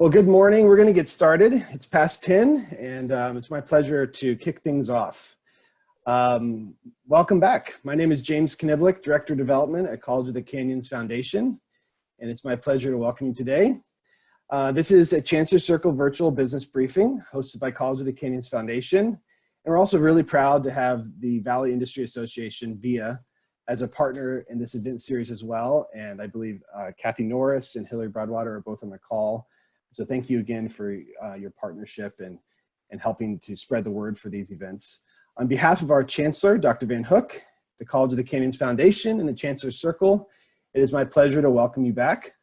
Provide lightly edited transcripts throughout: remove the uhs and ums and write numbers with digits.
Well, good morning. We're going to get started. It's past 10, and it's my pleasure to kick things off. Welcome back. My name is James Kniblik, Director of Development at College of the Canyons Foundation, and it's my pleasure to welcome you today. This is a Chancellor Circle virtual business briefing hosted by College of the Canyons Foundation, and we're also really proud to have the Valley Industry Association, VIA, as a partner in this event series as well, and I believe Kathy Norris and Hillary Broadwater are both on the call. So thank you again for your partnership and helping to spread the word for these events. On behalf of our Chancellor, Dr. Van Hook, the College of the Canyons Foundation, and the Chancellor Circle, it is my pleasure to welcome you back.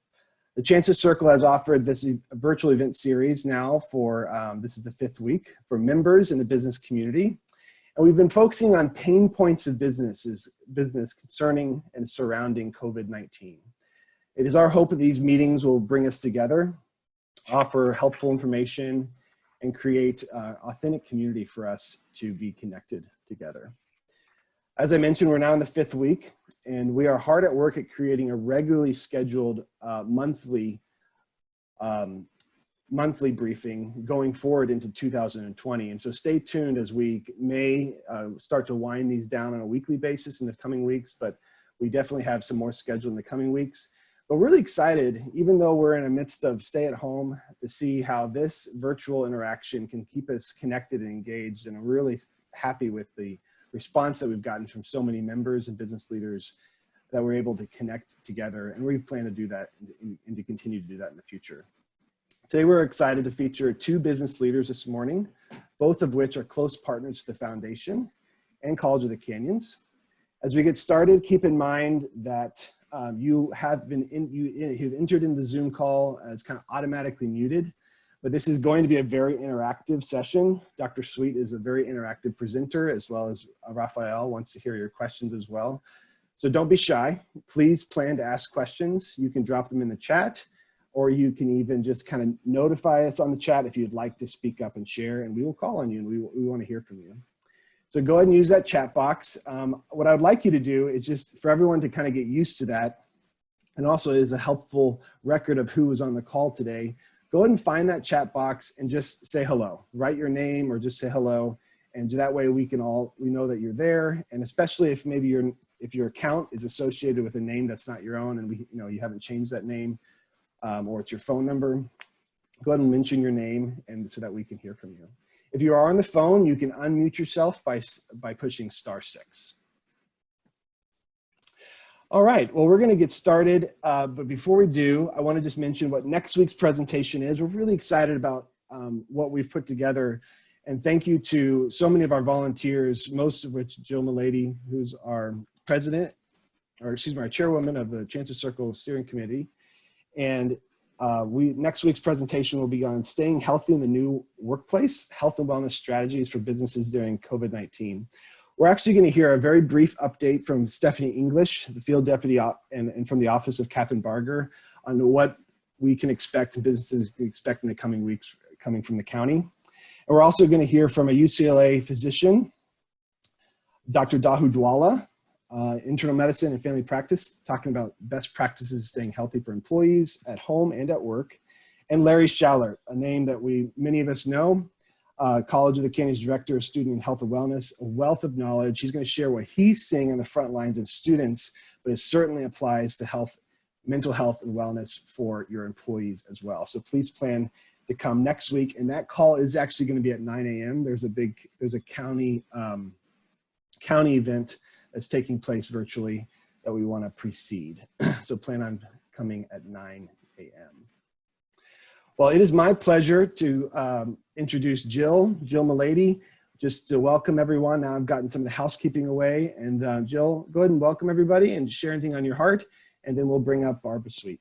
The Chancellor Circle has offered this virtual event series now for, this is the 5th week, for members in the business community. And we've been focusing on pain points of business concerning and surrounding COVID-19. It is our hope that these meetings will bring us together, offer helpful information, and create authentic community for us to be connected together. As I mentioned, we're now in the 5th week, and we are hard at work at creating a regularly scheduled monthly briefing going forward into 2020. And so stay tuned as we may start to wind these down on a weekly basis in the coming weeks, but we definitely have some more scheduled in the coming weeks. But we're really excited, even though we're in the midst of stay at home, to see how this virtual interaction can keep us connected and engaged. And I'm really happy with the response that we've gotten from so many members and business leaders that we're able to connect together. And we plan to do that and to continue to do that in the future. Today, we're excited to feature 2 business leaders this morning, both of which are close partners to the Foundation and College of the Canyons. As we get started, keep in mind that you've entered into the Zoom call as kind of automatically muted, but this is going to be a very interactive session. Dr. Sweet is a very interactive presenter, as well as Raphael wants to hear your questions as well. So don't be shy. Please plan to ask questions. You can drop them in the chat, or you can even just kind of notify us on the chat if you'd like to speak up and share, and we will call on you, and we want to hear from you. So go ahead and use that chat box. What I'd like you to do is just for everyone to kind of get used to that, and also is a helpful record of who was on the call today. Go ahead and find that chat box and just say hello. Write your name or just say hello, and that way we know that you're there. And especially if maybe if your account is associated with a name that's not your own, and you haven't changed that name, or it's your phone number, go ahead and mention your name, and so that we can hear from you. If you are on the phone, you can unmute yourself by pushing *6. All right, well, we're going to get started, but before we do, I want to just mention what next week's presentation is. We're really excited about what we've put together, and thank you to so many of our volunteers, most of which Jill Milady, who's our our chairwoman of the Chancellor Circle Steering Committee, and next week's presentation will be on staying healthy in the new workplace, health and wellness strategies for businesses during COVID-19. We're actually going to hear a very brief update from Stephanie English, the field deputy, and from the office of Catherine Barger on what we can expect and businesses can expect in the coming weeks coming from the county. And we're also going to hear from a UCLA physician, Dr. Dahu Dwala, internal medicine and family practice, talking about best practices staying healthy for employees at home and at work. And Larry Schaller, a name that many of us know, College of the Canyons Director of Student and Health and Wellness, a wealth of knowledge. He's going to share what he's seeing on the front lines of students, but it certainly applies to mental health and wellness for your employees as well. So please plan to come next week. And that call is actually going to be at 9 a.m. There's a county event that's taking place virtually that we want to precede. So plan on coming at 9 a.m. Well, it is my pleasure to introduce Jill Milady, just to welcome everyone. Now I've gotten some of the housekeeping away, and Jill, go ahead and welcome everybody and share anything on your heart, and then we'll bring up Barbara Sweet.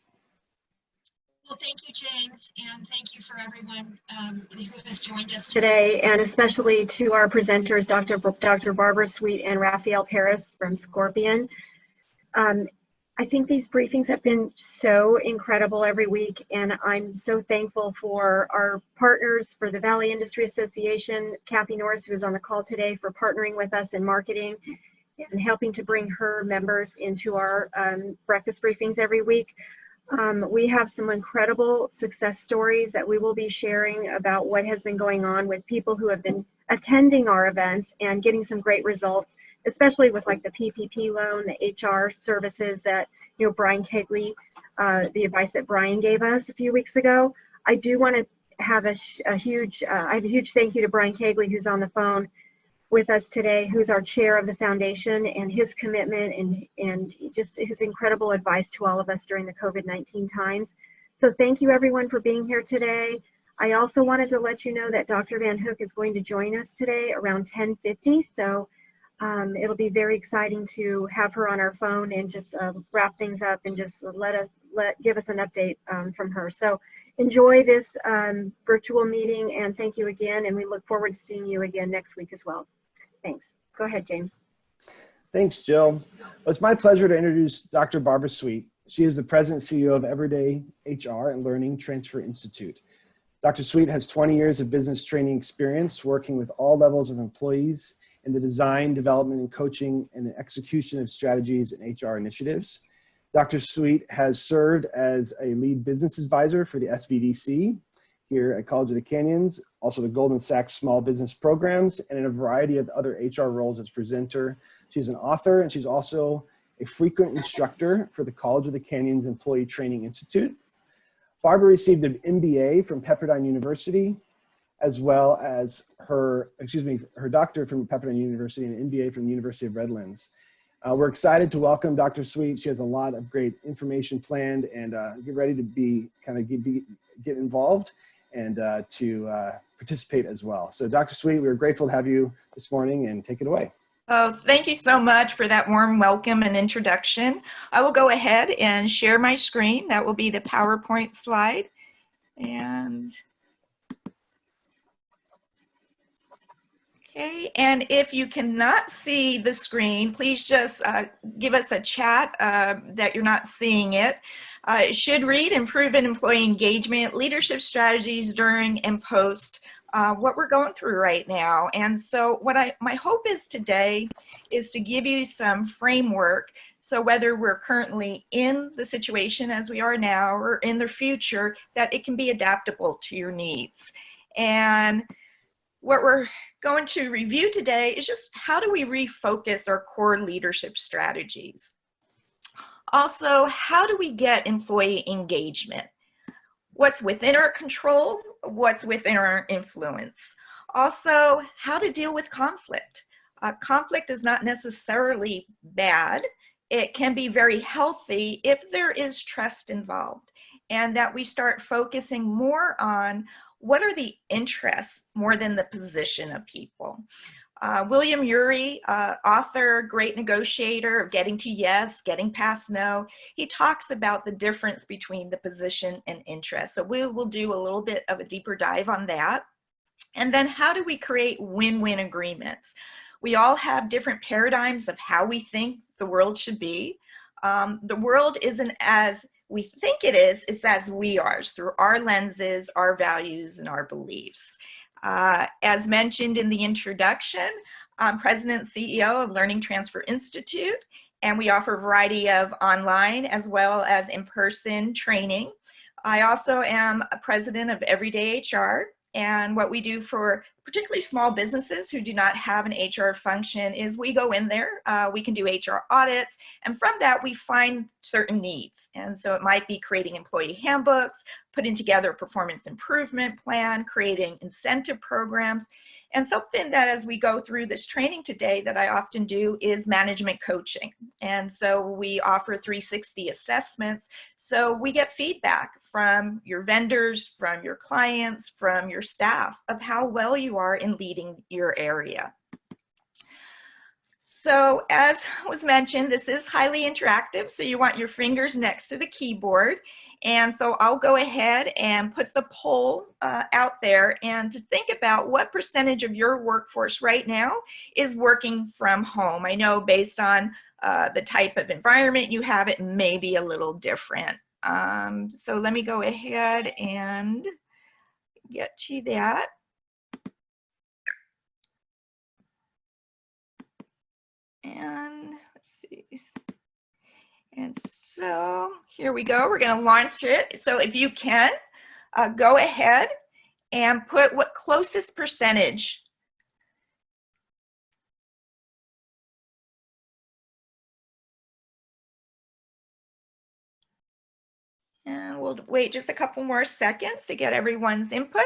Well, thank you, James, and thank you for everyone who has joined us today, and especially to our presenters, Dr. Barbara Sweet and Raphael Paris from Scorpion. I think these briefings have been so incredible every week, and I'm so thankful for our partners, for the Valley Industry Association, Kathy Norris, who is on the call today, for partnering with us in marketing and helping to bring her members into our breakfast briefings every week. We have some incredible success stories that we will be sharing about what has been going on with people who have been attending our events and getting some great results, especially with like the PPP loan, the HR services that, Brian Kegley, the advice that Brian gave us a few weeks ago. I do want to have a huge thank you to Brian Kegley, who's on the phone with us today, who's our chair of the foundation, and his commitment and just his incredible advice to all of us during the COVID-19 times. So thank you everyone for being here today. I also wanted to let you know that Dr. Van Hook is going to join us today around 10:50. So it'll be very exciting to have her on our phone and just wrap things up and just give us an update from her. So enjoy this virtual meeting, and thank you again. And we look forward to seeing you again next week as well. Thanks. Go ahead, James. Thanks, Jill. Well, it's my pleasure to introduce Dr. Barbara Sweet. She is the President and CEO of Everyday HR and Learning Transfer Institute. Dr. Sweet has 20 years of business training experience working with all levels of employees in the design, development, and coaching and execution of strategies and HR initiatives. Dr. Sweet has served as a lead business advisor for the SBDC here at College of the Canyons, also the Goldman Sachs Small Business Programs, and in a variety of other HR roles as presenter. She's an author, and she's also a frequent instructor for the College of the Canyons Employee Training Institute. Barbara received an MBA from Pepperdine University, as well as her doctorate from Pepperdine University and an MBA from the University of Redlands. We're excited to welcome Dr. Sweet. She has a lot of great information planned, and get ready to get involved and to participate as well. So Dr. Sweet, we're grateful to have you this morning, and take it away. Oh, thank you so much for that warm welcome and introduction. I will go ahead and share my screen. That will be the PowerPoint slide. And okay, and if you cannot see the screen, please just give us a chat that you're not seeing it. It should read Improving Employee Engagement, Leadership Strategies During and Post what we're going through right now. And so my hope is today is to give you some framework. So whether we're currently in the situation as we are now or in the future, that it can be adaptable to your needs. And what we're going to review today is just how do we refocus our core leadership strategies? Also, how do we get employee engagement? What's within our control? What's within our influence? Also, how to deal with conflict. Conflict is not necessarily bad. It can be very healthy if there is trust involved, and that we start focusing more on what are the interests more than the position of people. William Ury, author, great negotiator of Getting to Yes, Getting Past No, he talks about the difference between the position and interest. So we will do a little bit of a deeper dive on that. And then how do we create win-win agreements? We all have different paradigms of how we think the world should be. The world isn't as we think it is, it's as we are, it's through our lenses, our values, and our beliefs. As mentioned in the introduction, I'm President and CEO of Learning Transfer Institute, and we offer a variety of online as well as in-person training. I also am a president of Everyday HR, and what we do for particularly small businesses who do not have an HR function is we go in there, we can do HR audits, and from that we find certain needs. And so it might be creating employee handbooks, putting together a performance improvement plan, creating incentive programs, and something that as we go through this training today that I often do is management coaching. And so we offer 360 assessments. So we get feedback from your vendors, from your clients, from your staff of how well you are in leading your area. So as was mentioned, this is highly interactive, so you want your fingers next to the keyboard. And so I'll go ahead and put the poll out there, and to think about what percentage of your workforce right now is working from home. I know based on the type of environment you have, it may be a little different. So let me go ahead and get to that. And let's see. And so here we go. We're going to launch it. So if you can, go ahead and put what closest percentage. And we'll wait just a couple more seconds to get everyone's input.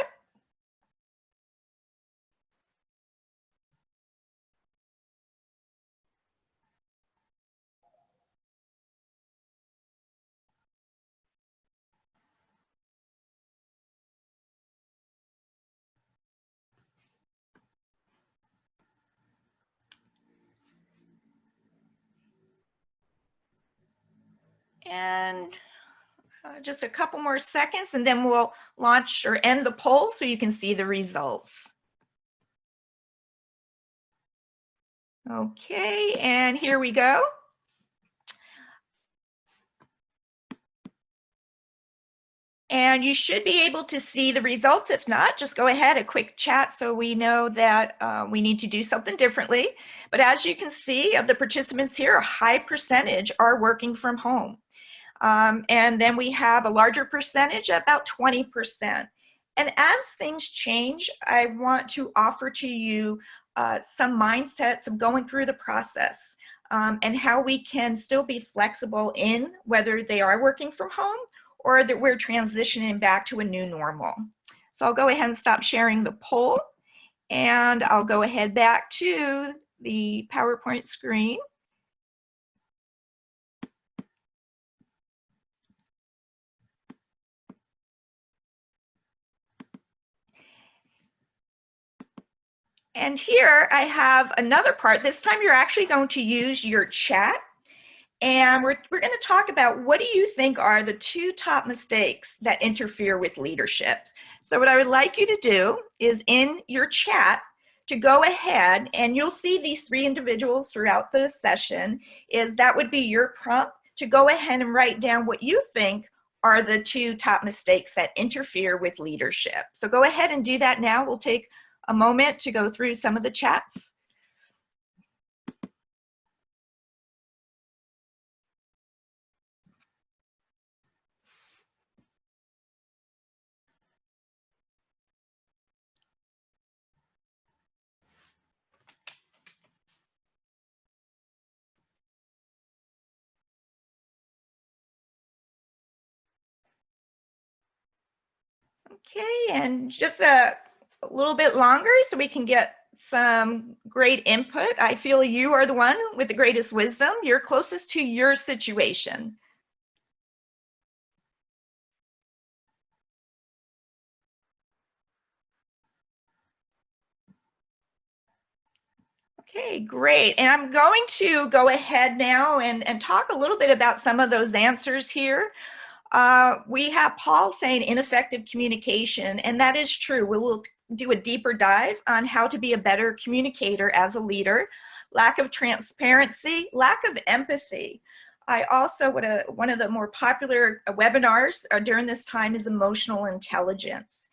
And just a couple more seconds, and then we'll launch or end the poll so you can see the results. Okay, and here we go. And you should be able to see the results. If not, just go ahead, a quick chat so we know that we need to do something differently. But as you can see, of the participants here, a high percentage are working from home. And then we have a larger percentage, about 20%. And as things change, I want to offer to you some mindsets of going through the process and how we can still be flexible in whether they are working from home or that we're transitioning back to a new normal. So I'll go ahead and stop sharing the poll, and I'll go ahead back to the PowerPoint screen. And here I have another part. This time you're actually going to use your chat. And we're going to talk about what do you think are the 2 top mistakes that interfere with leadership. So what I would like you to do is in your chat to go ahead, and you'll see these 3 individuals throughout the session, is that would be your prompt to go ahead and write down what you think are the 2 top mistakes that interfere with leadership. So go ahead and do that now. We'll take a moment to go through some of the chats. Okay, and just a little bit longer so we can get some great input. I feel you are the one with the greatest wisdom. You're closest to your situation. Okay, great. And I'm going to go ahead now and talk a little bit about some of those answers here. We have Paul saying ineffective communication, and that is true. We will do a deeper dive on how to be a better communicator as a leader. Lack of transparency, lack of empathy. I also, one of the more popular webinars during this time is emotional intelligence.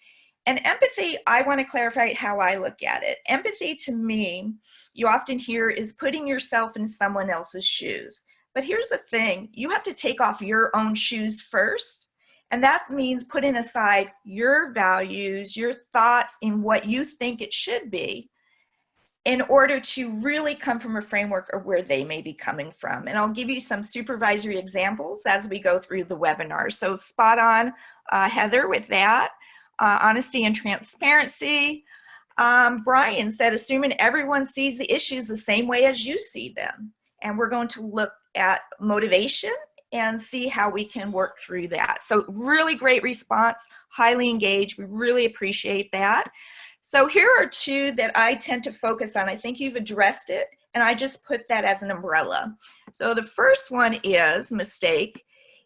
And empathy, I want to clarify how I look at it. Empathy to me, you often hear, is putting yourself in someone else's shoes. But here's the thing, you have to take off your own shoes first. And that means putting aside your values, your thoughts in what you think it should be in order to really come from a framework of where they may be coming from. And I'll give you some supervisory examples as we go through the webinar. So spot on, Heather, with that. Honesty and transparency. Brian said, assuming everyone sees the issues the same way as you see them. And we're going to look at motivation and see how we can work through that. So really great response, highly engaged. We really appreciate that. So here are 2 that I tend to focus on. I think you've addressed it, and I just put that as an umbrella. So the first one is mistake,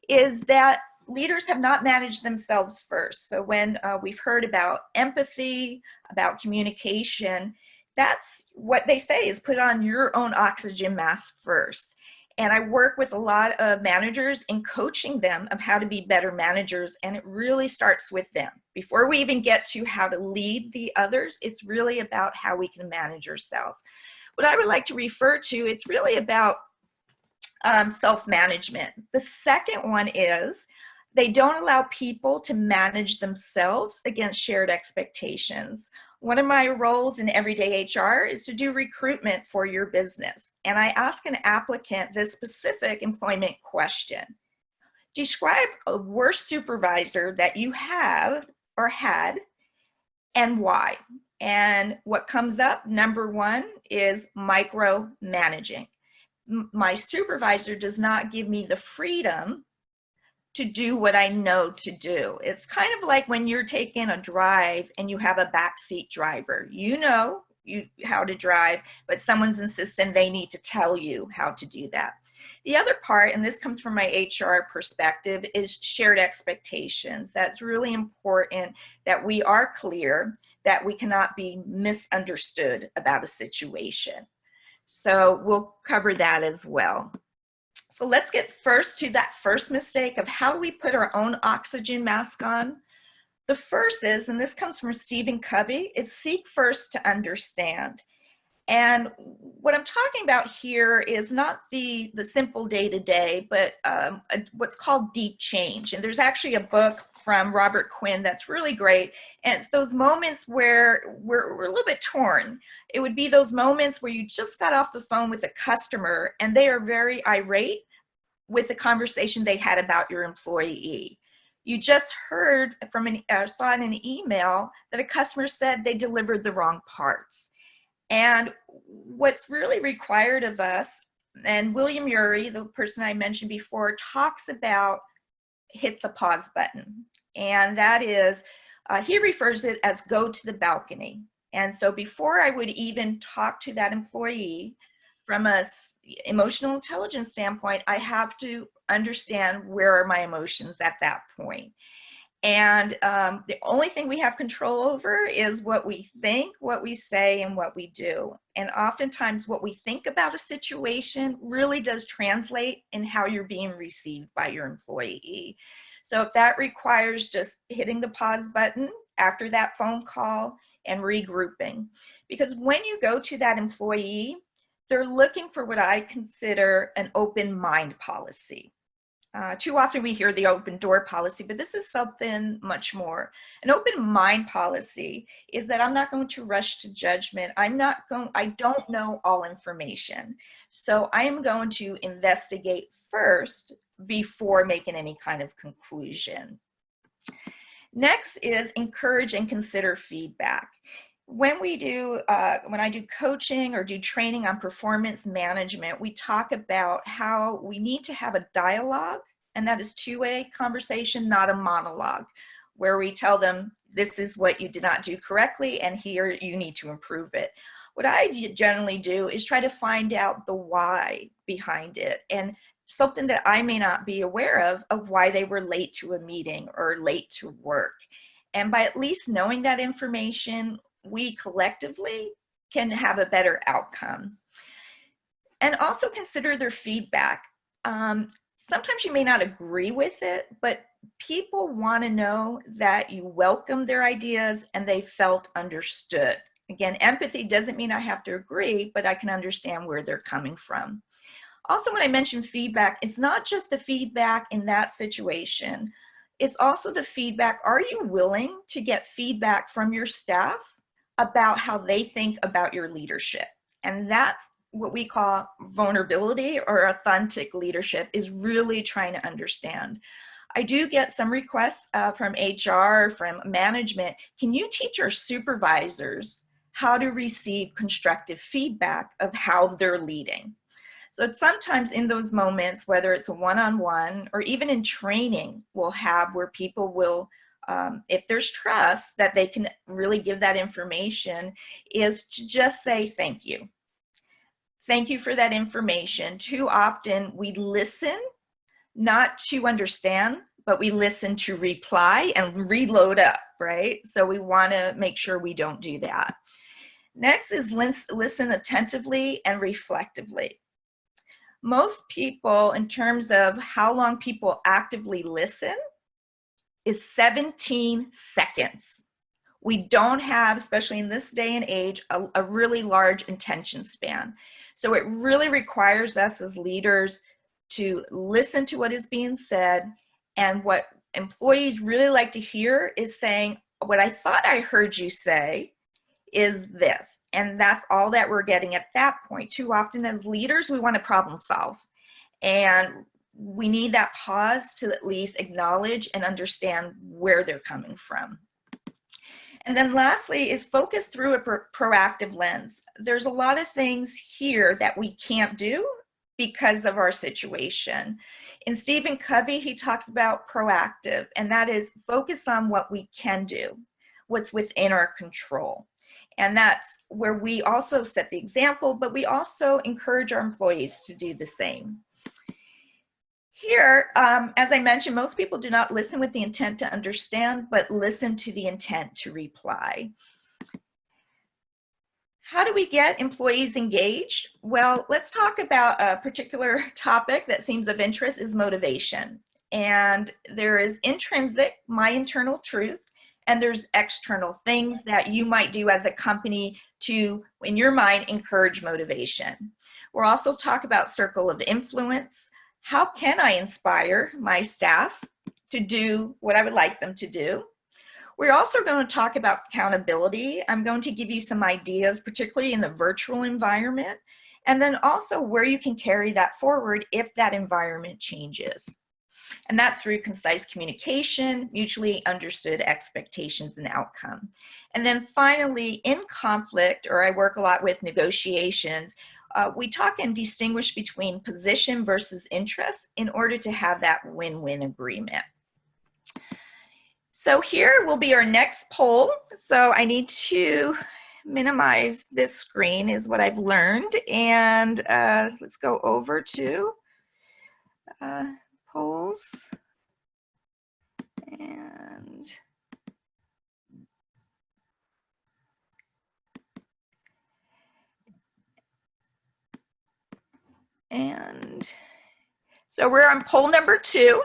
is that leaders have not managed themselves first. So when we've heard about empathy, about communication, that's what they say is put on your own oxygen mask first. And I work with a lot of managers in coaching them of how to be better managers, and it really starts with them. Before we even get to how to lead the others, it's really about how we can manage yourself. What I would like to refer to, it's really about self-management. The second one is they don't allow people to manage themselves against shared expectations. One of my roles in everyday HR is to do recruitment for your business. And I ask an applicant this specific employment question. Describe a worst supervisor that you have or had and why. And what comes up, number one, is micromanaging. My supervisor does not give me the freedom to do what I know to do. It's kind of like when you're taking a drive and you have a backseat driver. You know how to drive, but someone's insisting they need to tell you how to do that. The other part, and this comes from my HR perspective, is shared expectations. That's really important that we are clear, that we cannot be misunderstood about a situation. So we'll cover that as well. So let's get first to that first mistake of how do we put our own oxygen mask on? The first is, and this comes from Stephen Covey, is seek first to understand. And what I'm talking about here is not the simple day-to-day, but what's called deep change. And there's actually a book from Robert Quinn that's really great. And it's those moments where we're a little bit torn. It would be those moments where you just got off the phone with a customer and they are very irate with the conversation they had about your employee. You just heard from saw in an email that a customer said they delivered the wrong parts. And what's really required of us, and William Ury, the person I mentioned before, talks about hit the pause button. And that is, he refers it as go to the balcony. And so before I would even talk to that employee from a emotional intelligence standpoint, I have to understand where are my emotions at that point. And the only thing we have control over is what we think, what we say, and what we do. And oftentimes what we think about a situation really does translate in how you're being received by your employee. So if that requires just hitting the pause button after that phone call and regrouping, because when you go to that employee, they're looking for what I consider an open mind policy. Too often we hear the open door policy, but this is something much more. An open mind policy is that I'm not going to rush to judgment. I don't know all information. So I am going to investigate first before making any kind of conclusion. Next is encourage and consider feedback. When I do coaching or do training on performance management, we talk about how we need to have a dialogue, and that is two-way conversation, not a monologue, where we tell them this is what you did not do correctly and here you need to improve it. What I generally do is try to find out the why behind it, and something that I may not be aware of why they were late to a meeting or late to work. And by at least knowing that information, we collectively can have a better outcome. And also consider their feedback. Sometimes you may not agree with it, but people want to know that you welcome their ideas and they felt understood. Again, empathy doesn't mean I have to agree, but I can understand where they're coming from. Also, when I mention feedback, it's not just the feedback in that situation. It's also the feedback, are you willing to get feedback from your staff about how they think about your leadership? And that's what we call vulnerability or authentic leadership, is really trying to understand. I do get some requests from HR, from management. Can you teach our supervisors how to receive constructive feedback of how they're leading? So sometimes in those moments, whether it's a one-on-one or even in training, we'll have where people will, if there's trust that they can really give that information, is to just say thank you. Thank you for that information. Too often we listen, not to understand, but we listen to reply and reload up, right? So we want to make sure we don't do that. Next is listen attentively and reflectively. Most people, in terms of how long people actively listen, is 17 seconds. We don't have, especially in this day and age, a really large attention span. So it really requires us as leaders to listen to what is being said. And what employees really like to hear is saying, what I thought I heard you say is this. And that's all that we're getting at that point. Too often as leaders, we want to problem solve. And we need that pause to at least acknowledge and understand where they're coming from. And then lastly is focus through a proactive lens. There's a lot of things here that we can't do because of our situation. In Stephen Covey, he talks about proactive, and that is focus on what we can do, what's within our control. And that's where we also set the example, but we also encourage our employees to do the same. Here, as I mentioned, most people do not listen with the intent to understand, but listen to the intent to reply. How do we get employees engaged? Well, let's talk about a particular topic that seems of interest is motivation. And there is intrinsic, my internal truth, and there's external things that you might do as a company to, in your mind, encourage motivation. We'll also talk about circle of influence. How can I inspire my staff to do what I would like them to do? We're also going to talk about accountability. I'm going to give you some ideas, particularly in the virtual environment, and then also where you can carry that forward if that environment changes. And that's through concise communication, mutually understood expectations and outcome. And then finally, in conflict, or I work a lot with negotiations, we talk and distinguish between position versus interest in order to have that win-win agreement. So here will be our next poll. So I need to minimize this screen is what I've learned. And let's go over to polls. And so we're on poll number 2,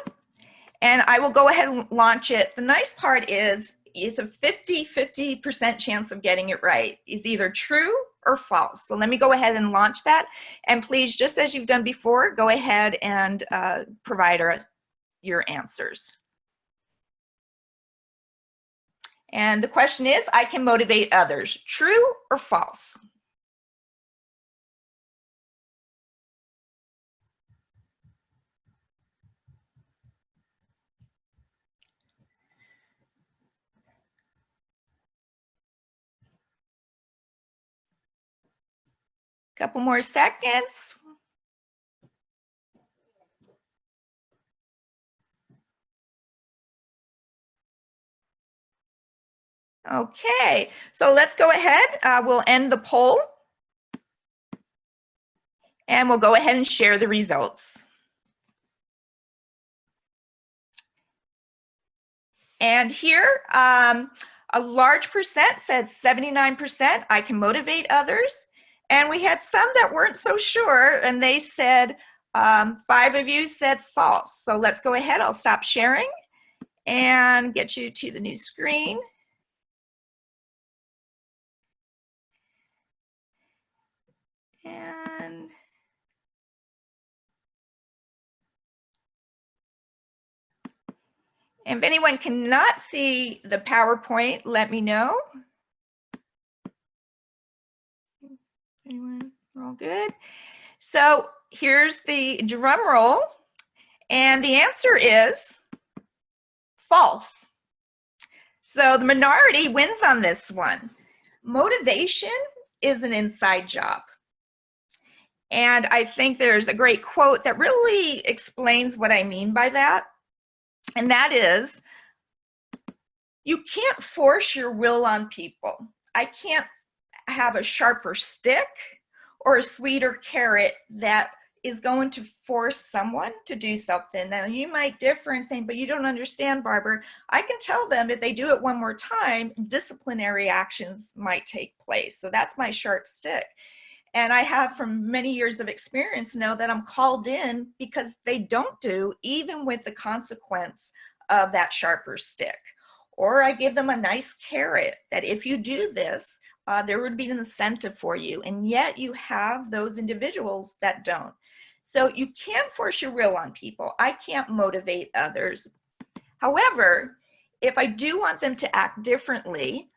and I will go ahead and launch it. The nice part is it's a 50-50% chance of getting it right. It's either true or false. So let me go ahead and launch that. And please, just as you've done before, go ahead and provide your answers. And the question is, I can motivate others, true or false? Couple more seconds. Okay, so let's go ahead. We'll end the poll. And we'll go ahead and share the results. And here, a large percent said 79%, I can motivate others. And we had some that weren't so sure, and they said, 5 of you said false. So let's go ahead, I'll stop sharing and get you to the new screen. And if anyone cannot see the PowerPoint, let me know. Anyone? We're all good. So here's the drum roll, and the answer is false. So the minority wins on this one. Motivation is an inside job. And I think there's a great quote that really explains what I mean by that. And that is, you can't force your will on people. I can't have a sharper stick or a sweeter carrot that is going to force someone to do something. Now you might differ in saying, but you don't understand, Barbara. I can tell them if they do it one more time, disciplinary actions might take place. So that's my sharp stick. And I have from many years of experience know that I'm called in because they don't do, even with the consequence of that sharper stick. Or I give them a nice carrot that if you do this, there would be an incentive for you. And yet you have those individuals that don't. So you can't force your will on people. I can't motivate others. However, if I do want them to act differently,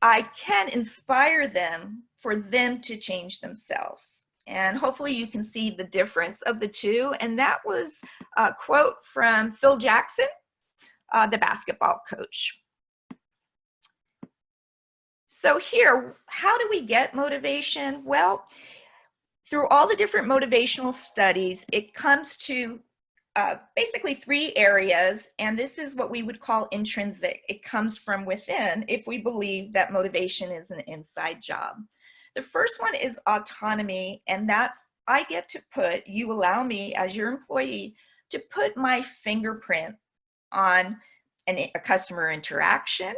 I can inspire them for them to change themselves. And hopefully you can see the difference of the two. And that was a quote from Phil Jackson, the basketball coach. So here, how do we get motivation? Well, through all the different motivational studies, it comes to basically 3 areas, and this is what we would call intrinsic. It comes from within if we believe that motivation is an inside job. The first one is autonomy, and that's I get to put, you allow me as your employee to put my fingerprint on a customer interaction.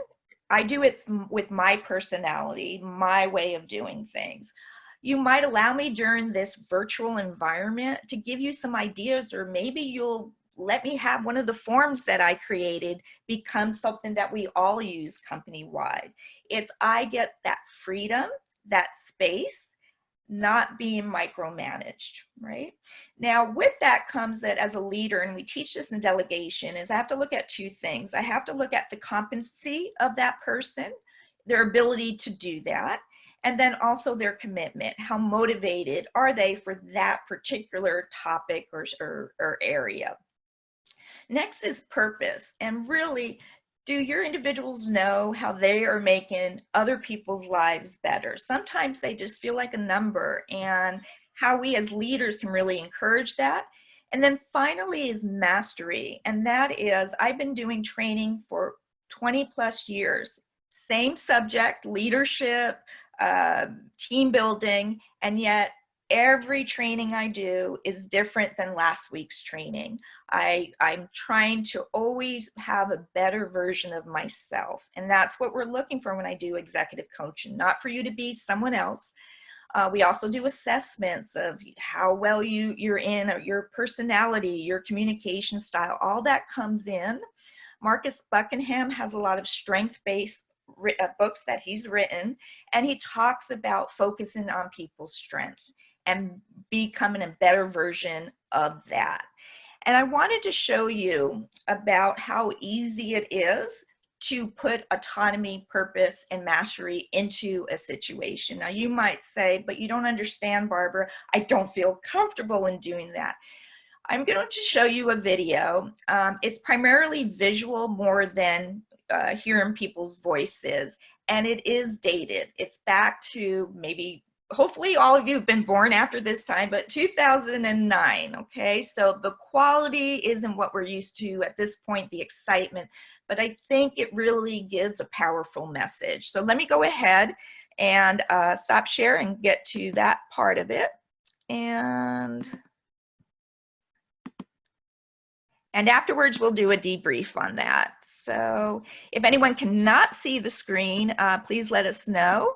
I do it with my personality, my way of doing things. You might allow me during this virtual environment to give you some ideas, or maybe you'll let me have one of the forms that I created become something that we all use company-wide. It's I get that freedom, that space, not being micromanaged, right? Now, with that comes that as a leader, and we teach this in delegation, is I have to look at 2 things. I have to look at the competency of that person, their ability to do that, and then also their commitment. How motivated are they for that particular topic or area? Next is purpose. And really, do your individuals know how they are making other people's lives better? Sometimes they just feel like a number, and how we as leaders can really encourage that. And then finally is mastery. And that is, I've been doing training for 20 plus years. Same subject, leadership, team building, and yet every training I do is different than last week's training. I'm trying to always have a better version of myself, and that's what we're looking for when I do executive coaching, not for you to be someone else. We also do assessments of how well you're in, or your personality, your communication style, all that comes in. Marcus Buckingham has a lot of strength-based books that he's written, and he talks about focusing on people's strength and becoming a better version of that. And I wanted to show you about how easy it is to put autonomy, purpose, and mastery into a situation. Now you might say, but you don't understand, Barbara, I don't feel comfortable in doing that. I'm going to show you a video. It's primarily visual more than hearing people's voices, and it is dated. It's back to maybe, hopefully all of you have been born after this time, but 2009, okay? So the quality isn't what we're used to at this point, the excitement, but I think it really gives a powerful message. So let me go ahead and stop sharing and get to that part of it. And afterwards, we'll do a debrief on that. So if anyone cannot see the screen, please let us know,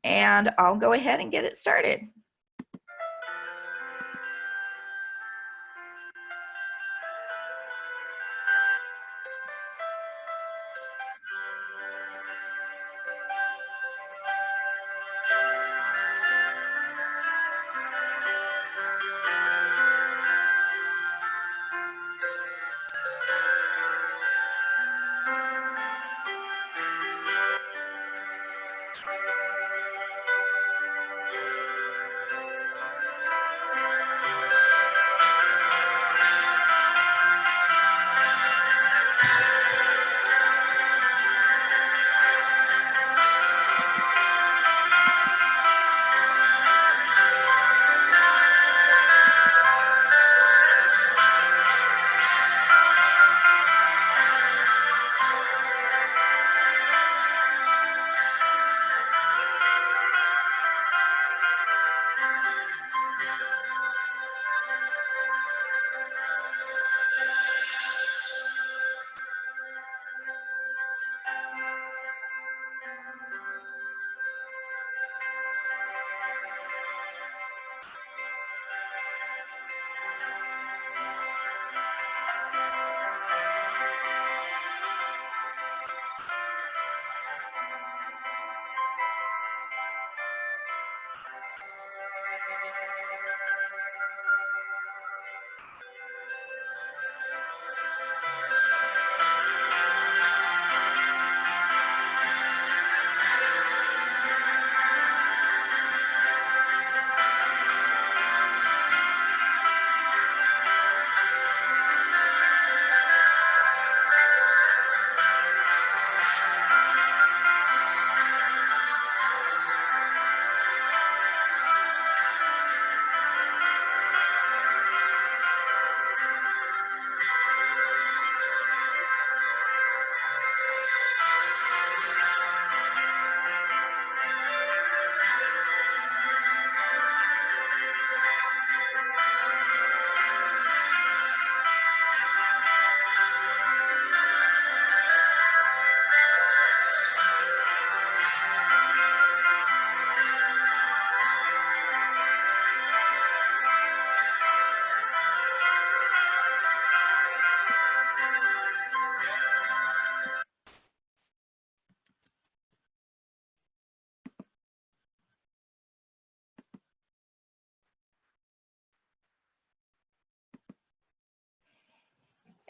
and I'll go ahead and get it started.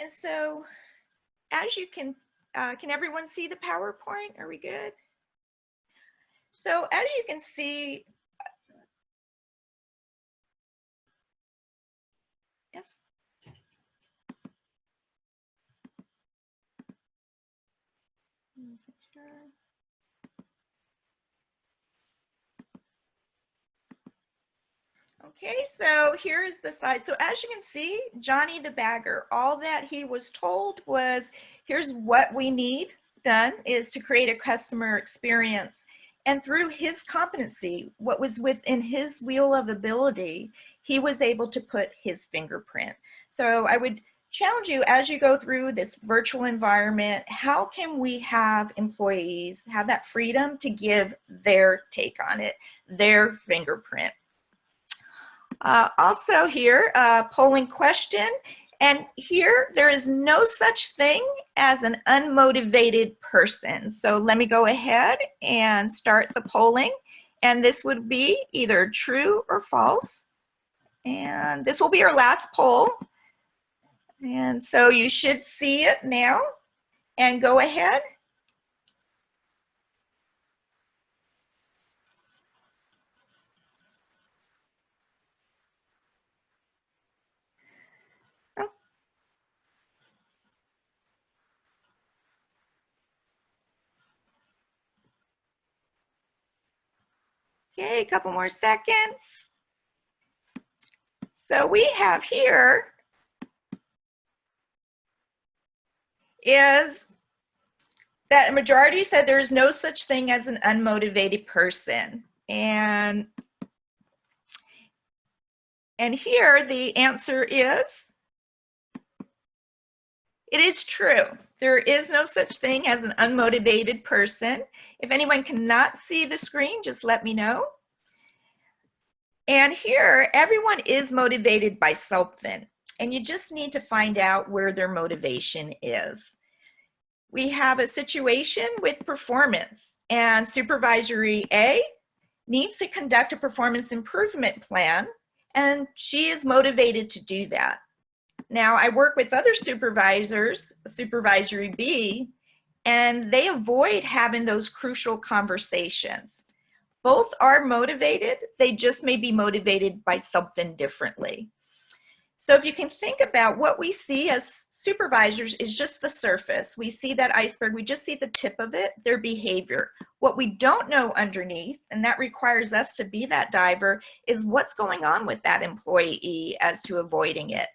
And so as you can everyone see the PowerPoint? Are we good? So as you can see, yes. Okay, so here's the slide. So as you can see, Johnny the bagger, all that he was told was, here's what we need done is to create a customer experience. And through his competency, what was within his wheel of ability, he was able to put his fingerprint. So I would challenge you as you go through this virtual environment, how can we have employees have that freedom to give their take on it, their fingerprint? Also here, polling question, and here there is no such thing as an unmotivated person. So let me go ahead and start the polling, and this would be either true or false. And this will be our last poll. And so you should see it now, and go ahead. Okay, a couple more seconds. So we have here is that a majority said there is no such thing as an unmotivated person. And here the answer is, it is true. There is no such thing as an unmotivated person. If anyone cannot see the screen, just let me know. And here, everyone is motivated by something, and you just need to find out where their motivation is. We have a situation with performance, and Supervisory A needs to conduct a performance improvement plan, and she is motivated to do that. Now, I work with other supervisors, Supervisory B, and they avoid having those crucial conversations. Both are motivated, they just may be motivated by something differently. So if you can think about what we see as supervisors is just the surface. We see that iceberg, we just see the tip of it, their behavior. What we don't know underneath, and that requires us to be that diver, is what's going on with that employee as to avoiding it.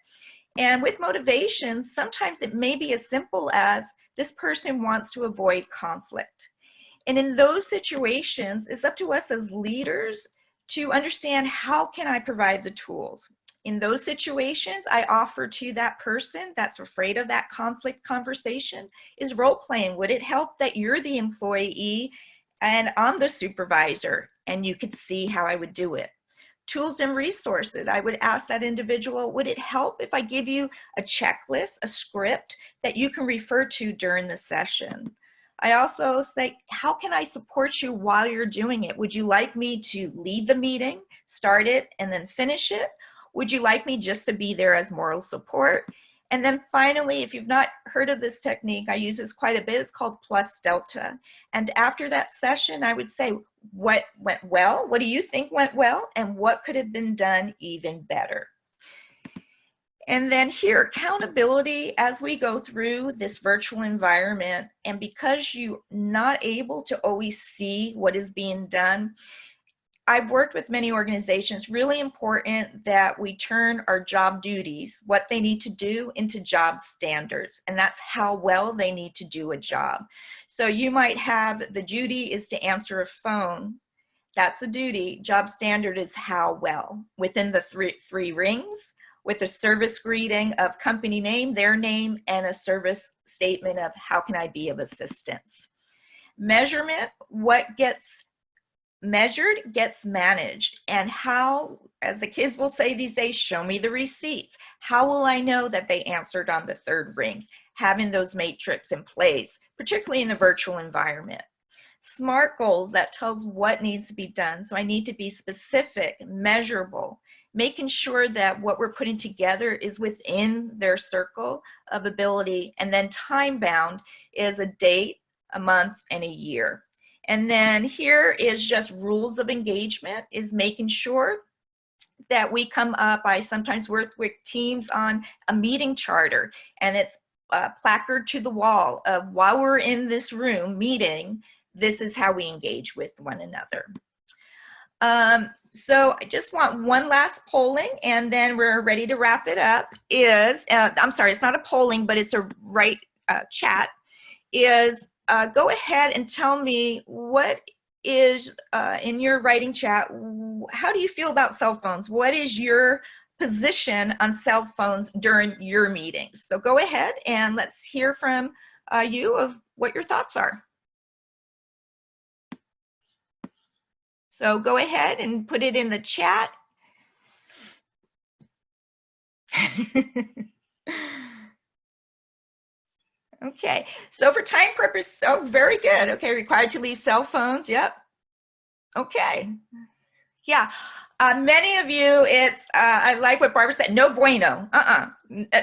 And with motivation, sometimes it may be as simple as this person wants to avoid conflict. And in those situations, it's up to us as leaders to understand how can I provide the tools. In those situations, I offer to that person that's afraid of that conflict conversation is role playing. Would it help that you're the employee and I'm the supervisor and you could see how I would do it? Tools and resources, I would ask that individual, would it help if I give you a checklist, a script that you can refer to during the session? I also say, how can I support you while you're doing it? Would you like me to lead the meeting, start it, and then finish it? Would you like me just to be there as moral support? And then finally, if you've not heard of this technique, I use this quite a bit, it's called plus delta. And after that session, I would say, what went well? What do you think went well? And what could have been done even better? And then here, accountability as we go through this virtual environment, and because you're not able to always see what is being done, I've worked with many organizations, really important that we turn our job duties, what they need to do, into job standards, and that's how well they need to do a job. So you might have the duty is to answer a phone. That's the duty. Job standard is how well. Within the three rings, with a service greeting of company name, their name, and a service statement of how can I be of assistance. Measurement, what gets measured gets managed, and how, as the kids will say these days, show me the receipts. How will I know that they answered on the third rings? Having those matrix in place, particularly in the virtual environment. SMART goals, that tells what needs to be done. So I need to be specific, measurable, making sure that what we're putting together is within their circle of ability, and then time bound is a date, a month, and a year. And then here is just rules of engagement, is making sure that we come up. I sometimes work with teams on a meeting charter, and it's placard to the wall of, while we're in this room meeting, this is how we engage with one another. So I just want one last polling, and then we're ready to wrap it up. I'm sorry, it's not a polling, but it's a chat. Go ahead and tell me what is in your writing chat. How do you feel about cell phones? What is your position on cell phones during your meetings? So go ahead and let's hear from you of what your thoughts are. So go ahead and put it in the chat. Okay, so for time purpose, oh, very good. Okay, required to leave cell phones, yep. Okay, yeah. Many of you, I like what Barbara said, no bueno,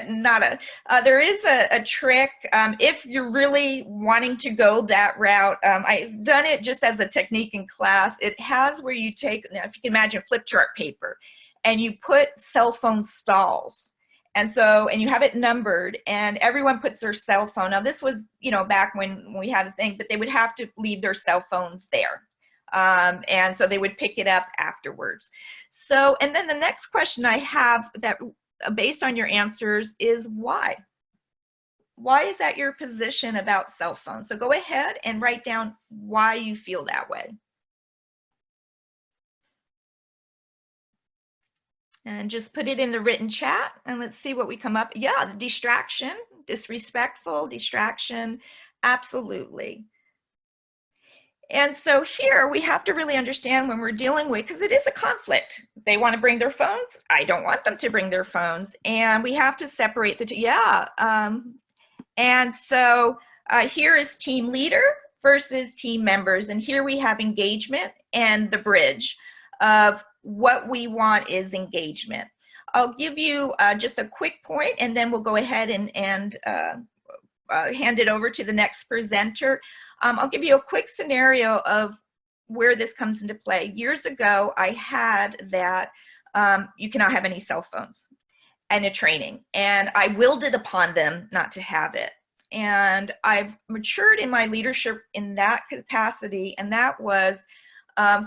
nada. There is a trick if you're really wanting to go that route. I've done it just as a technique in class. It has where you take, now if you can imagine, flip chart paper, and you put cell phone stalls. And you have it numbered, and everyone puts their cell phone. Now this was, back when we had a thing, but they would have to leave their cell phones there. And so they would pick it up afterwards. So, and then the next question I have that based on your answers is why? Why is that your position about cell phones? So go ahead and write down why you feel that way. And just put it in the written chat, and let's see what we come up. Yeah, the distraction, disrespectful, distraction, absolutely. And so here we have to really understand when we're dealing with, because it is a conflict. They want to bring their phones. I don't want them to bring their phones. And we have to separate the two. Yeah. And so here is team leader versus team members. And here we have engagement and the bridge of what we want is engagement. I'll give you just a quick point, and then we'll go ahead and hand it over to the next presenter. I'll give you a quick scenario of where this comes into play. Years ago, I had that you cannot have any cell phones and a training, and I willed it upon them not to have it. And I've matured in my leadership in that capacity, and that was,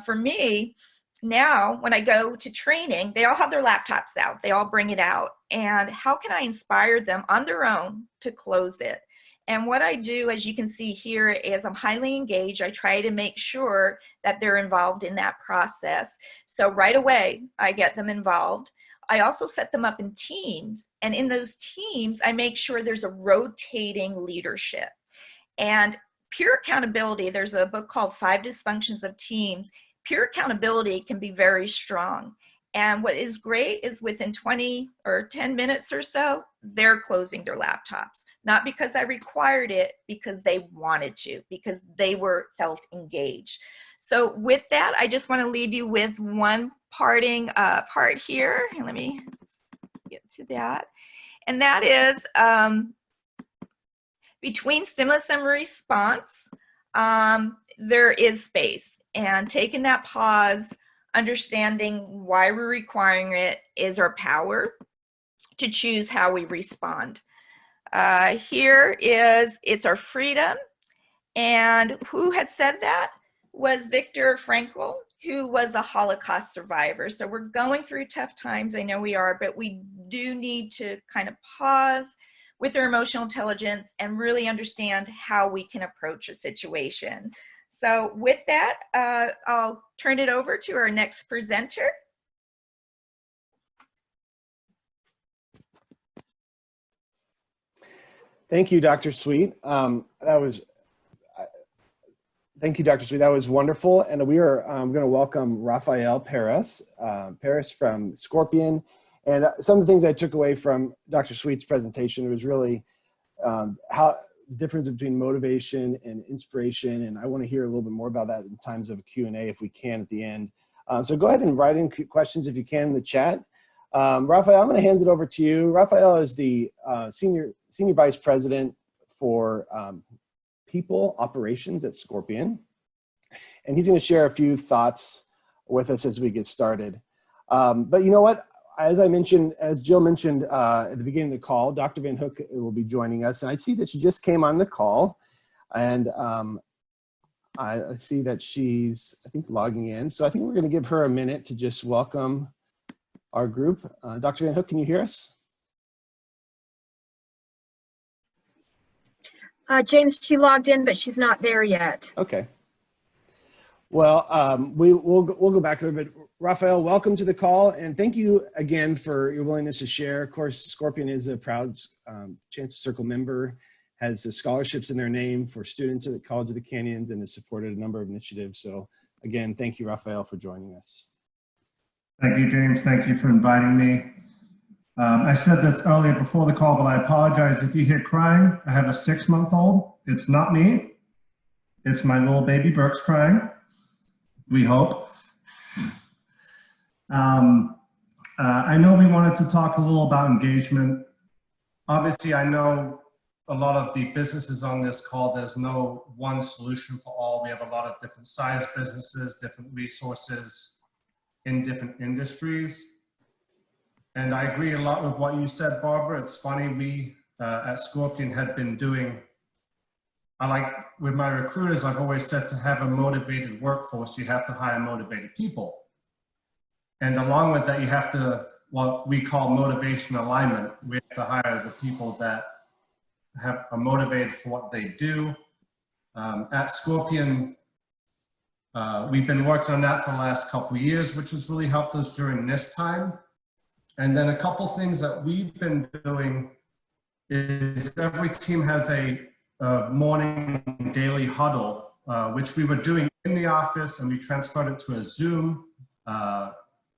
for me, now when I go to training, they all have their laptops out, they all bring it out, and how can I inspire them on their own to close it? And what I do, as you can see here, is I'm highly engaged. I try to make sure that they're involved in that process. So right away, I get them involved. I also set them up in teams, and in those teams, I make sure there's a rotating leadership. And peer accountability, there's a book called 5 Dysfunctions of Teams. Peer accountability can be very strong. And what is great is within 20 or 10 minutes or so, they're closing their laptops. Not because I required it, because they wanted to, because they felt engaged. So with that, I just want to leave you with one parting part here. And let me get to that. And that is between stimulus and response, there is space. And taking that pause, understanding why we're requiring it is our power to choose how we respond. Here it's our freedom. And who had said that was Viktor Frankl, who was a Holocaust survivor. So we're going through tough times, I know we are, but we do need to kind of pause with our emotional intelligence and really understand how we can approach a situation. So with that, I'll turn it over to our next presenter. Thank you, Dr. Sweet. Thank you, Dr. Sweet. That was wonderful. And we are going to welcome Raphael Paris from Scorpion. And some of the things I took away from Dr. Sweet's presentation was really how the difference between motivation and inspiration. And I want to hear a little bit more about that in times of a Q&A if we can at the end. So go ahead and write in questions if you can in the chat. Raphael, I'm going to hand it over to you. Raphael is the Senior Vice President for People Operations at Scorpion. And he's going to share a few thoughts with us as we get started. But you know what? As Jill mentioned at the beginning of the call, Dr. Van Hook will be joining us. And I see that she just came on the call. And I see that she's, I think, logging in. So I think we're going to give her a minute to just welcome our group. Dr. Van Hook, can you hear us? James, she logged in, but she's not there yet. Okay. Well, we'll go back to her, but Raphael, welcome to the call, and thank you again for your willingness to share. Of course, Scorpion is a proud Chancellor Circle member, has the scholarships in their name for students at the College of the Canyons, and has supported a number of initiatives. So again, thank you, Raphael, for joining us. Thank you, James. Thank you for inviting me. I said this earlier before the call, but I apologize if you hear crying. I have a 6-month-old. It's not me. It's my little baby Brooks crying. We hope. I know we wanted to talk a little about engagement. Obviously, I know a lot of the businesses on this call, there's no one solution for all. We have a lot of different size businesses, different resources in different industries. And I agree a lot with what you said, Barbara. It's funny, we at Scorpion had been doing, with my recruiters, I've always said to have a motivated workforce, you have to hire motivated people. And along with that, you have to, what we call motivation alignment. We have to hire the people that are motivated for what they do. At Scorpion, we've been working on that for the last couple of years, which has really helped us during this time. And then a couple things that we've been doing is every team has a morning daily huddle, which we were doing in the office, and we transferred it to a Zoom,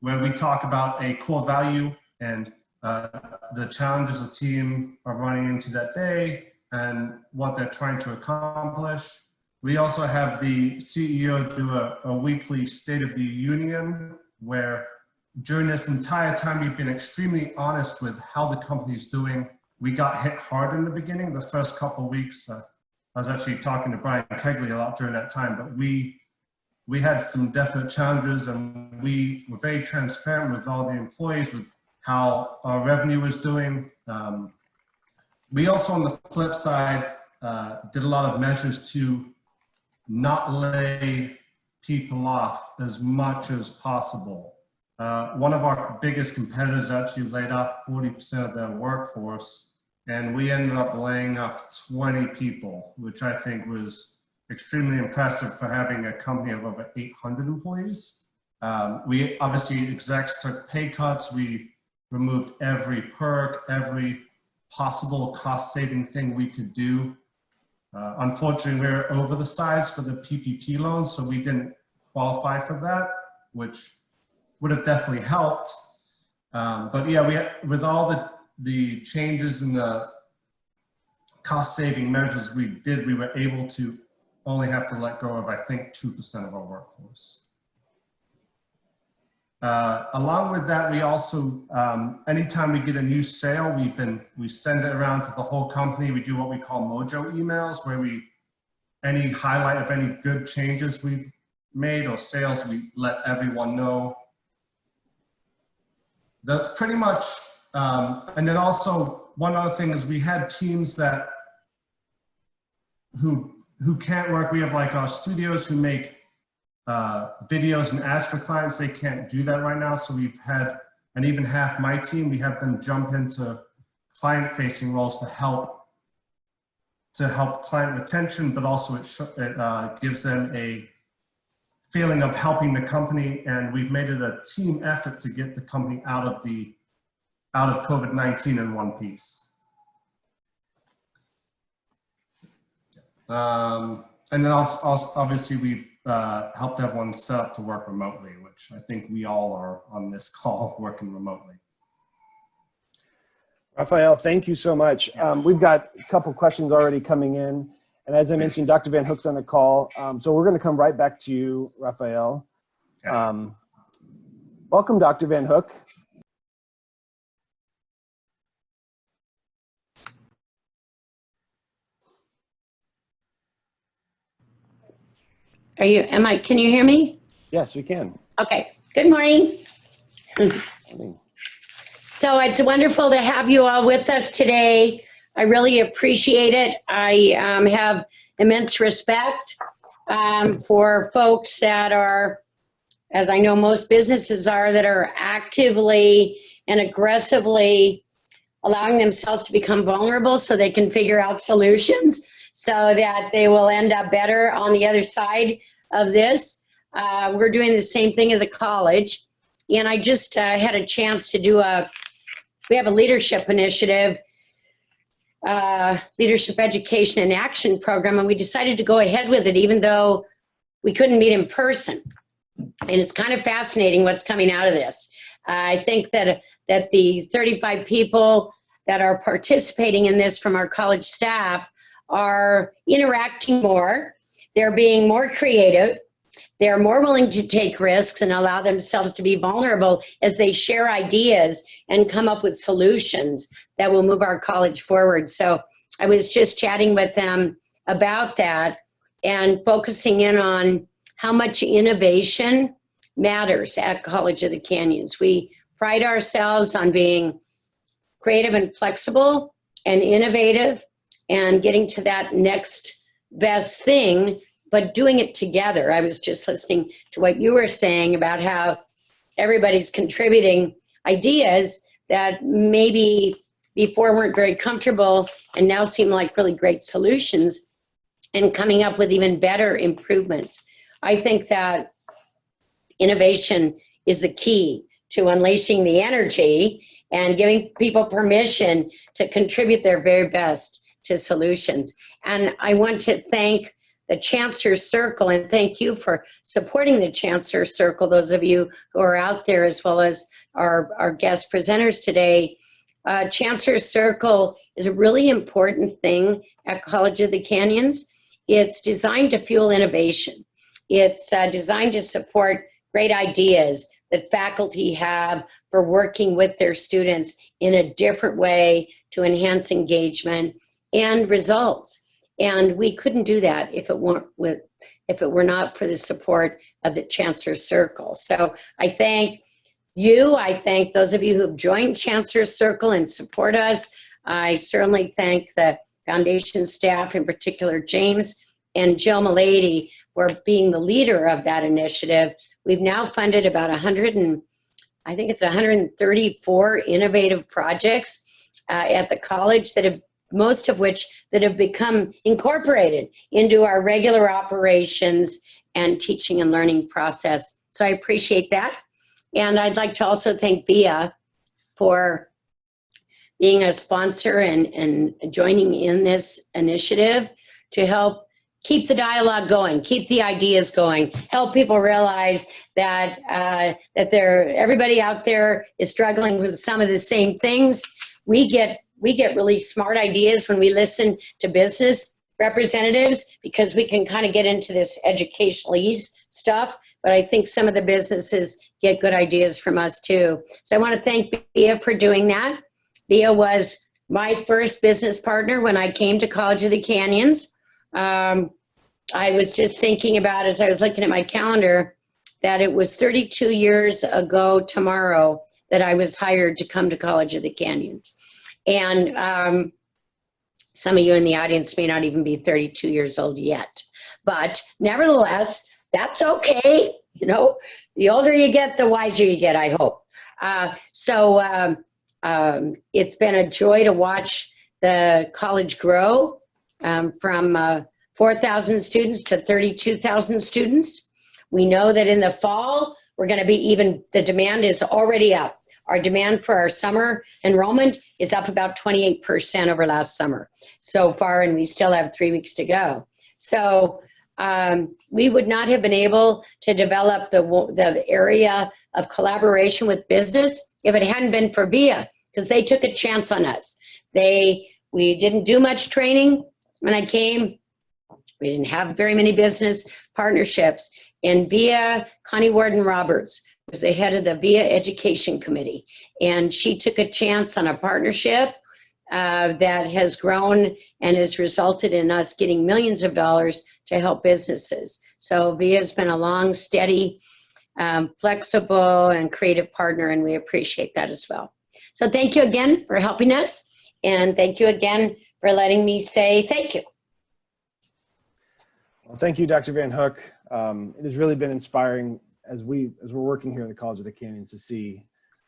where we talk about a core value and the challenges a team are running into that day and what they're trying to accomplish. We also have the CEO do a weekly State of the Union, where during this entire time, we've been extremely honest with how the company's doing. We got hit hard in the beginning, the first couple of weeks. I was actually talking to Brian Kegley a lot during that time, but we had some definite challenges, and we were very transparent with all the employees with how our revenue was doing. We also, on the flip side, did a lot of measures to not lay people off as much as possible. One of our biggest competitors actually laid off 40% of their workforce, and we ended up laying off 20 people, which I think was extremely impressive for having a company of over 800 employees. We obviously, execs took pay cuts. We removed every perk, every possible cost-saving thing we could do. Unfortunately, we were over the size for the PPP loan, so we didn't qualify for that, which would have definitely helped. But yeah, with all the changes and the cost-saving measures we did, we were able to only have to let go of, I think, 2% of our workforce. Along with that, we also, anytime we get a new sale, we send it around to the whole company. We do what we call mojo emails, where any highlight of any good changes we've made or sales, we let everyone know. That's pretty much, and then also one other thing is we had teams who can't work. We have like our studios who make videos and ads for clients. They can't do that right now. So we've had, and even half my team, we have them jump into client-facing roles to help client retention, but also it gives them a feeling of helping the company, and we've made it a team effort to get the company out of COVID-19 in one piece. And then also obviously we've helped everyone set up to work remotely, which I think we all are on this call working remotely. Raphael, thank you so much. We've got a couple questions already coming in. And as I mentioned, Dr. Van Hook's on the call. So we're going to come right back to you, Raphael. Welcome, Dr. Van Hook. Can you hear me? Yes, we can. Okay, good morning. So it's wonderful to have you all with us today. I really appreciate it. I have immense respect for folks that are, as I know most businesses are, that are actively and aggressively allowing themselves to become vulnerable so they can figure out solutions so that they will end up better on the other side of this. We're doing the same thing at the college. And I just had a chance to do we have a leadership initiative, leadership education and action program, and we decided to go ahead with it even though we couldn't meet in person. And it's kind of fascinating what's coming out of this. I think that the 35 people that are participating in this from our college staff are interacting more. They're being more creative. They're more willing to take risks and allow themselves to be vulnerable as they share ideas and come up with solutions that will move our college forward. So I was just chatting with them about that and focusing in on how much innovation matters at College of the Canyons. We pride ourselves on being creative and flexible and innovative and getting to that next best thing, but doing it together. I was just listening to what you were saying about how everybody's contributing ideas that maybe before weren't very comfortable and now seem like really great solutions and coming up with even better improvements. I think that innovation is the key to unleashing the energy and giving people permission to contribute their very best to solutions. And I want to thank the Chancellor's Circle and thank you for supporting the Chancellor's Circle, those of you who are out there, as well as our guest presenters today. Chancellor's Circle is a really important thing at College of the Canyons. It's designed to fuel innovation. It's designed to support great ideas that faculty have for working with their students in a different way to enhance engagement and results. And we couldn't do that if it were not for the support of the Chancellor's Circle. So I thank you. I thank those of you who have joined Chancellor's Circle and support us. I certainly thank the foundation staff, in particular James and Jill Milady, for being the leader of that initiative. We've now funded about 134 innovative projects at the college that have, most of which that have become incorporated into our regular operations and teaching and learning process. So I appreciate that. And I'd like to also thank VIA for being a sponsor and joining in this initiative to help keep the dialogue going, keep the ideas going, help people realize that everybody out there is struggling with some of the same things. We get really smart ideas when we listen to business representatives because we can kind of get into this educational ease stuff, but I think some of the businesses get good ideas from us too. So I want to thank VIA for doing that. VIA was my first business partner when I came to College of the Canyons. I was just thinking about, as I was looking at my calendar, that it was 32 years ago tomorrow that I was hired to come to College of the Canyons. And some of you in the audience may not even be 32 years old yet. But nevertheless, that's okay. You know, the older you get, the wiser you get, I hope. It's been a joy to watch the college grow from 4,000 students to 32,000 students. We know that in the fall, we're going to be the demand is already up. Our demand for our summer enrollment is up about 28% over last summer so far, and we still have 3 weeks to go. So we would not have been able to develop the area of collaboration with business if it hadn't been for VIA, because they took a chance on us. We didn't do much training when I came. We didn't have very many business partnerships. And VIA, Connie Warden-Roberts was the head of the VIA Education Committee. And she took a chance on a partnership that has grown and has resulted in us getting millions of dollars to help businesses. So VIA's been a long, steady, flexible, and creative partner, and we appreciate that as well. So thank you again for helping us, and thank you again for letting me say thank you. Well, thank you, Dr. Van Hook. It has really been inspiring as we're working here at the College of the Canyons to see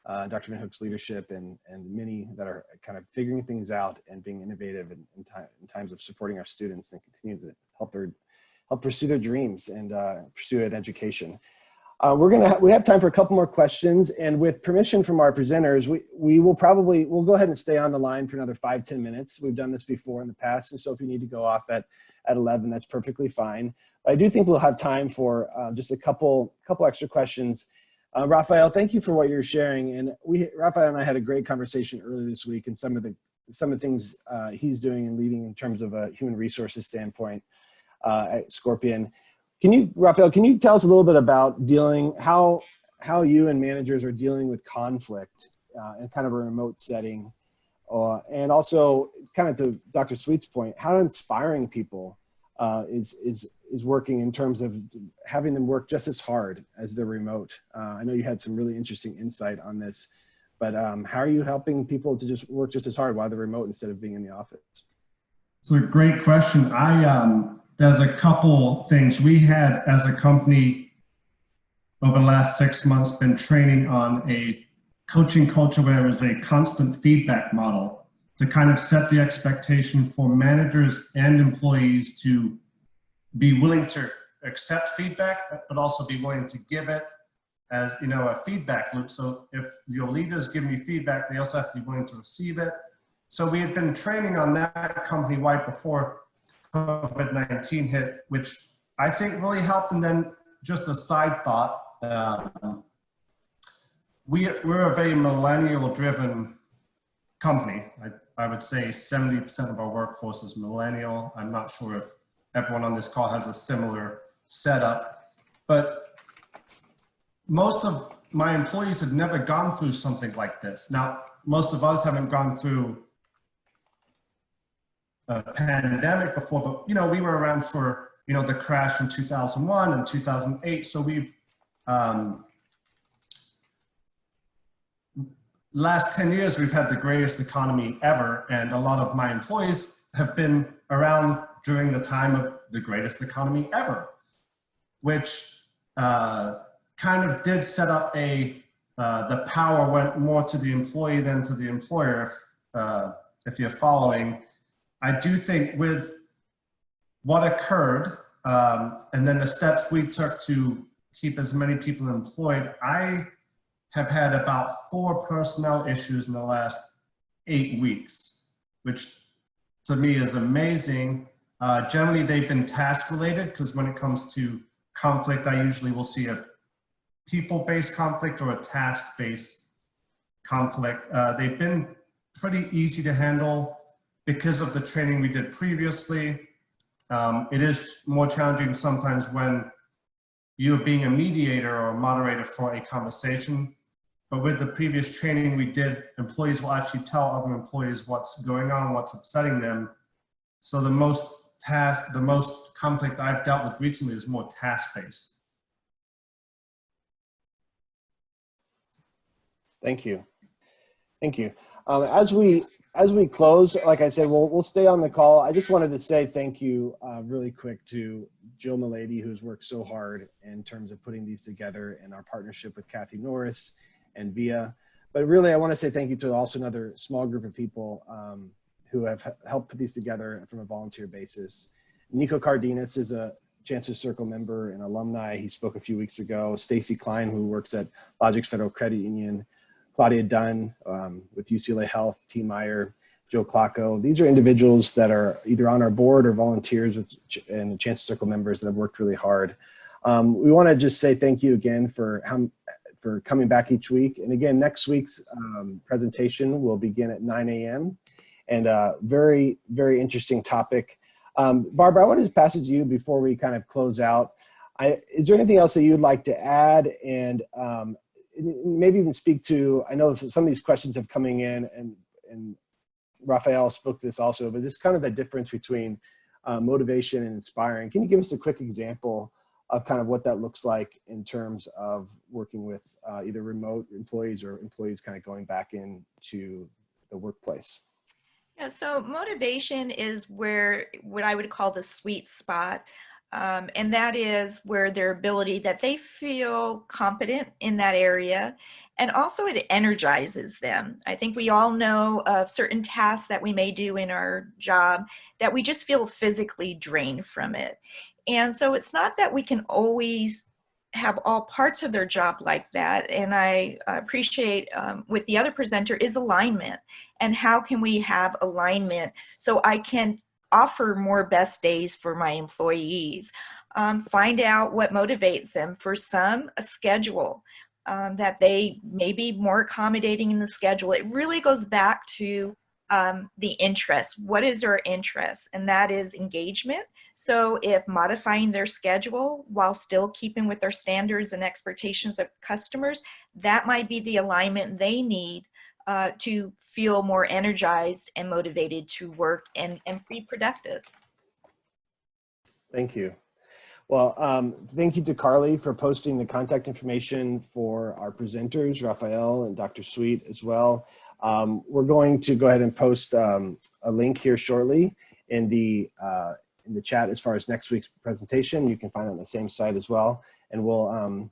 Dr. Van Hook's leadership and many that are kind of figuring things out and being innovative in times of supporting our students and continue to help pursue their dreams and pursue an education. We have time for a couple more questions, and with permission from our presenters, we'll go ahead and stay on the line for another 5-10 minutes. We've done this before in the past, and so if you need to go off at 11, that's perfectly fine. But I do think we'll have time for just a couple extra questions. Raphael, thank you for what you're sharing, and Raphael and I had a great conversation earlier this week, and some of the things he's doing and leading in terms of a human resources standpoint at Scorpion. Raphael, can you tell us a little bit about how you and managers are dealing with conflict in kind of a remote setting, and also kind of to Dr. Sweet's point, how inspiring people is working in terms of having them work just as hard as they're remote. I know you had some really interesting insight on this, but how are you helping people to just work just as hard while they're remote instead of being in the office? So a great question. There's a couple things we had as a company over the last 6 months been training on a coaching culture where there is a constant feedback model to kind of set the expectation for managers and employees to be willing to accept feedback, but also be willing to give it as, a feedback loop. So if your leaders give me feedback, they also have to be willing to receive it. So we had been training on that company-wide before COVID-19 hit, which I think really helped. And then just a side thought, we're a very millennial-driven company. I would say 70% of our workforce is millennial. I'm not sure if everyone on this call has a similar setup, but most of my employees have never gone through something like this. Now, most of us haven't gone through a pandemic before, but we were around for the crash in 2001 and 2008. So we've last 10 years we've had the greatest economy ever, and a lot of my employees have been around during the time of the greatest economy ever, which kind of did set up the power went more to the employee than to the employer, if you're following. I do think with what occurred and then the steps we took to keep as many people employed, I have had about 4 personnel issues in the last 8 weeks, which to me is amazing. Generally, they've been task related, because when it comes to conflict, I usually will see a people-based conflict or a task-based conflict. They've been pretty easy to handle because of the training we did previously. It is more challenging sometimes when you're being a mediator or a moderator for a conversation. But with the previous training we did, employees will actually tell other employees what's going on, what's upsetting them. So the most conflict I've dealt with recently is more task-based. Thank you. Thank you. As we close, like I said, we'll stay on the call. I just wanted to say thank you really quick to Jill Milady, who's worked so hard in terms of putting these together, and our partnership with Kathy Norris and VIA. But really, I want to say thank you to also another small group of people who have helped put these together from a volunteer basis. Nico Cardenas is a Chancellor Circle member and alumni. He spoke a few weeks ago. Stacy Klein, who works at Logix Federal Credit Union. Claudia Dunn with UCLA Health, T. Meyer, Joe Clacco. These are individuals that are either on our board or volunteers and Chancellor Circle members that have worked really hard. We want to just say thank you again for coming back each week. And again, next week's presentation will begin at 9 a.m. and a very, very interesting topic. Barbara, I wanted to pass it to you before we kind of close out. Is there anything else that you'd like to add, and maybe even speak to, I know some of these questions have coming in, and Raphael spoke to this also, but this kind of the difference between motivation and inspiring. Can you give us a quick example of kind of what that looks like in terms of working with either remote employees or employees kind of going back into the workplace? Yeah, so motivation is where what I would call the sweet spot. And that is where their ability that they feel competent in that area, and also it energizes them. I think we all know of certain tasks that we may do in our job that we just feel physically drained from it. And so it's not that we can always have all parts of their job like that. And I appreciate with the other presenter is alignment. And how can we have alignment so I can offer more best days for my employees? Find out what motivates them. For some, a schedule that they may be more accommodating in the schedule. It really goes back to the interest. What is their interest? And that is engagement. So if modifying their schedule while still keeping with their standards and expectations of customers, that might be the alignment they need to feel more energized and motivated to work and be productive. Thank you. Well, thank you to Carly for posting the contact information for our presenters, Raphael and Dr. Sweet as well. We're going to go ahead and post a link here shortly in the chat as far as next week's presentation. You can find it on the same site as well, and we'll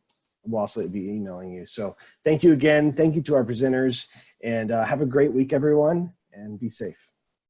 also be emailing you. So thank you again. Thank you to our presenters, and have a great week, everyone, and be safe.